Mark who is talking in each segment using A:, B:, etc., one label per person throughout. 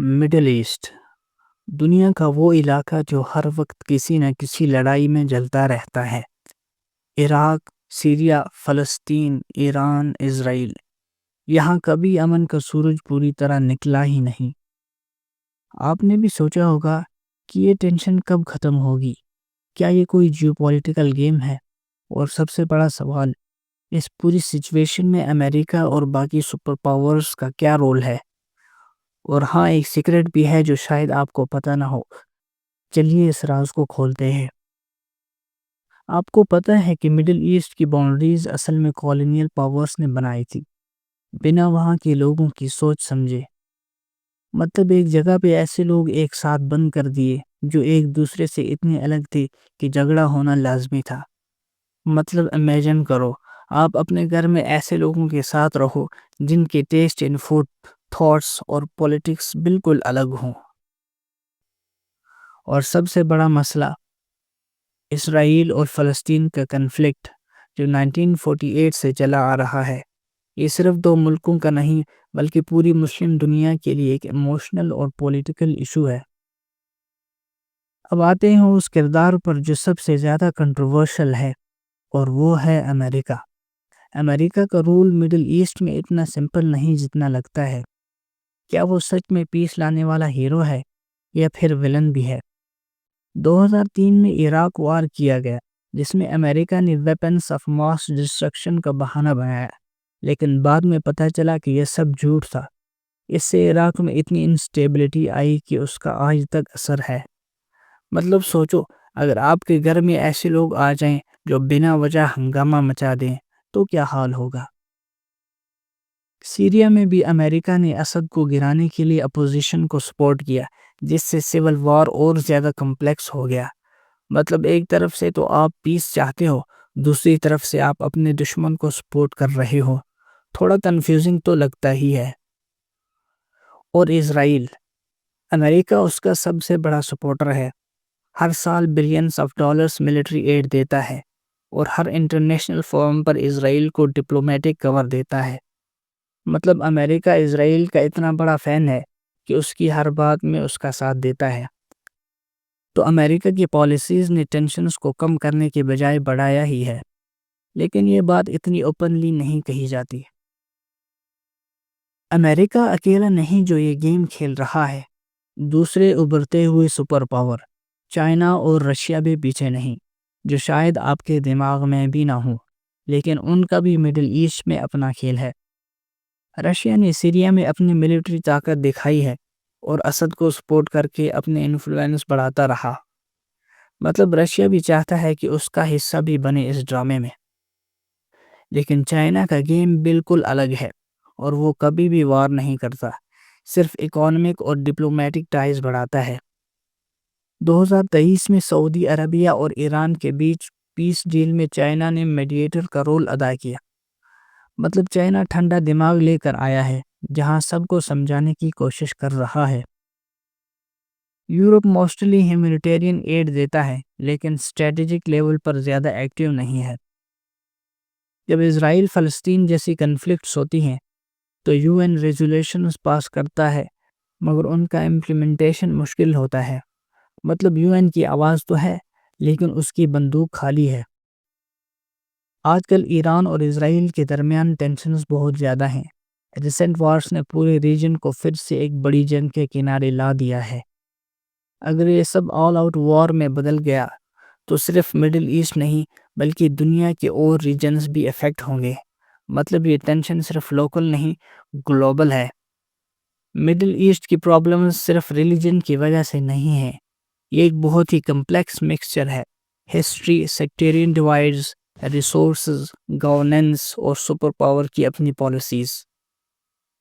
A: Middle asset دنیا کا وہ علاقہ جو ہر وقت کسی نہ کسی لڑائی میں جلتا رہتا ہے۔ عراق، سیریا، فلسطین، ایران، اسرائیل، یہاں کبھی امن کا سورج پوری طرح نکلا ہی نہیں۔ آپ نے بھی سوچا ہوگا کہ یہ ٹینشن کب ختم ہوگی؟ کیا یہ کوئی جیو پولیٹیکل گیم ہے؟ اور سب سے بڑا سوال، اس پوری سچویشن میں امریکہ اور باقی سپر پاورز کا کیا رول ہے؟ اور ہاں، ایک سیکرٹ بھی ہے جو شاید آپ کو پتہ نہ ہو۔ چلیے اس راز کو کھولتے ہیں۔ آپ کو پتہ ہے کہ مڈل ایسٹ کی باؤنڈریز اصل میں کالونیل پاورز نے بنائی تھی، بنا وہاں کے لوگوں کی سوچ سمجھے۔ مطلب ایک جگہ پہ ایسے لوگ ایک ساتھ بند کر دیے جو ایک دوسرے سے اتنے الگ تھے کہ جھگڑا ہونا لازمی تھا۔ مطلب امیجن کرو، آپ اپنے گھر میں ایسے لوگوں کے ساتھ رہو جن کے ٹیسٹ ان فوڈ، تھاٹس اور پولیٹکس بالکل الگ ہوں۔ اور سب سے بڑا مسئلہ، اسرائیل اور فلسطین کا کنفلکٹ جو 1948 سے چلا آ رہا ہے۔ یہ صرف دو ملکوں کا نہیں بلکہ پوری مسلم دنیا کے لیے ایک ایموشنل اور پولیٹیکل ایشو ہے۔ اب آتے ہیں اس کردار پر جو سب سے زیادہ کنٹروورشل ہے، اور وہ ہے امریکہ۔ امریکہ کا رول مڈل ایسٹ میں اتنا سمپل نہیں جتنا لگتا ہے۔ کیا وہ سچ میں پیس لانے والا ہیرو ہے یا پھر ویلن بھی ہے؟ 2003 میں عراق وار کیا گیا جس میں امریکہ نے ویپنز آف ماس ڈسٹرکشن کا بہانہ بنایا، لیکن بعد میں پتہ چلا کہ یہ سب جھوٹ تھا۔ اس سے عراق میں اتنی انسٹیبلٹی آئی کہ اس کا آج تک اثر ہے۔ مطلب سوچو، اگر آپ کے گھر میں ایسے لوگ آ جائیں جو بنا وجہ ہنگامہ مچا دیں تو کیا حال ہوگا؟ سیریا میں بھی امریکہ نے اسد کو گرانے کے لیے اپوزیشن کو سپورٹ کیا، جس سے سول وار اور زیادہ کمپلیکس ہو گیا۔ مطلب ایک طرف سے تو آپ پیس چاہتے ہو، دوسری طرف سے آپ اپنے دشمن کو سپورٹ کر رہے ہو۔ تھوڑا کنفیوزنگ تو لگتا ہی ہے۔ اور اسرائیل، امریکہ اس کا سب سے بڑا سپورٹر ہے۔ ہر سال billions of dollars military aid دیتا ہے اور ہر انٹرنیشنل فورم پر اسرائیل کو ڈپلومیٹک کور دیتا ہے۔ مطلب امریکہ اسرائیل کا اتنا بڑا فین ہے کہ اس کی ہر بات میں اس کا ساتھ دیتا ہے۔ تو امریکہ کی پالیسیز نے ٹینشنز کو کم کرنے کے بجائے بڑھایا ہی ہے، لیکن یہ بات اتنی اوپنلی نہیں کہی جاتی۔ امریکہ اکیلا نہیں جو یہ گیم کھیل رہا ہے، دوسرے ابھرتے ہوئے سپر پاور چائنا اور رشیا بھی پیچھے نہیں، جو شاید آپ کے دماغ میں بھی نہ ہوں، لیکن ان کا بھی مڈل ایسٹ میں اپنا کھیل ہے۔ رشیا نے سیریا میں اپنی ملٹری طاقت دکھائی ہے اور اسد کو سپورٹ کر کے اپنے انفلوئنس بڑھاتا رہا۔ مطلب رشیا بھی چاہتا ہے کہ اس کا حصہ بھی بنے اس ڈرامے میں۔ لیکن چائنا کا گیم بالکل الگ ہے، اور وہ کبھی بھی وار نہیں کرتا، صرف اکانومک اور ڈپلومیٹک ٹائز بڑھاتا ہے۔ 2023 میں سعودی عربیہ اور ایران کے بیچ پیس ڈیل میں چائنا نے میڈیٹر کا رول ادا کیا۔ مطلب چائنا ٹھنڈا دماغ لے کر آیا ہے، جہاں سب کو سمجھانے کی کوشش کر رہا ہے۔ یورپ موسٹلی ہیومینیٹیرین ایڈ دیتا ہے، لیکن اسٹریٹجک لیول پر زیادہ ایکٹیو نہیں ہے۔ جب اسرائیل فلسطین جیسی کنفلکٹس ہوتی ہیں تو UN ریزولوشنز پاس کرتا ہے، مگر ان کا امپلیمنٹیشن مشکل ہوتا ہے۔ مطلب UN کی آواز تو ہے، لیکن اس کی بندوق خالی ہے۔ آج کل ایران اور اسرائیل کے درمیان ٹینشنز بہت زیادہ ہیں۔ ریسنٹ وارز نے پورے ریجن کو پھر سے ایک بڑی جنگ کے کنارے لا دیا ہے۔ اگر یہ سب آل آؤٹ وار میں بدل گیا تو صرف مڈل ایسٹ نہیں بلکہ دنیا کے اور ریجنز بھی افیکٹ ہوں گے۔ مطلب یہ ٹینشن صرف لوکل نہیں، گلوبل ہے۔ مڈل ایسٹ کی پرابلمز صرف ریلیجن کی وجہ سے نہیں ہیں، یہ ایک بہت ہی کمپلیکس مکسچر ہے۔ ہسٹری، سیکٹیرین ڈیوائیڈز، ریسورسز، گورننس اور سپر پاور کی اپنی پالیسیز۔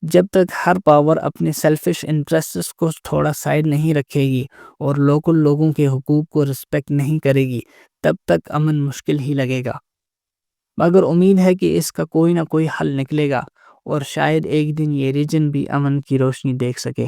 A: جب تک ہر پاور اپنے سیلفش انٹرسٹس کو تھوڑا سائیڈ نہیں رکھے گی اور لوکل لوگوں کے حقوق کو رسپیکٹ نہیں کرے گی، تب تک امن مشکل ہی لگے گا۔ مگر امید ہے کہ اس کا کوئی نہ کوئی حل نکلے گا، اور شاید ایک دن یہ ریجن بھی امن کی روشنی دیکھ سکے۔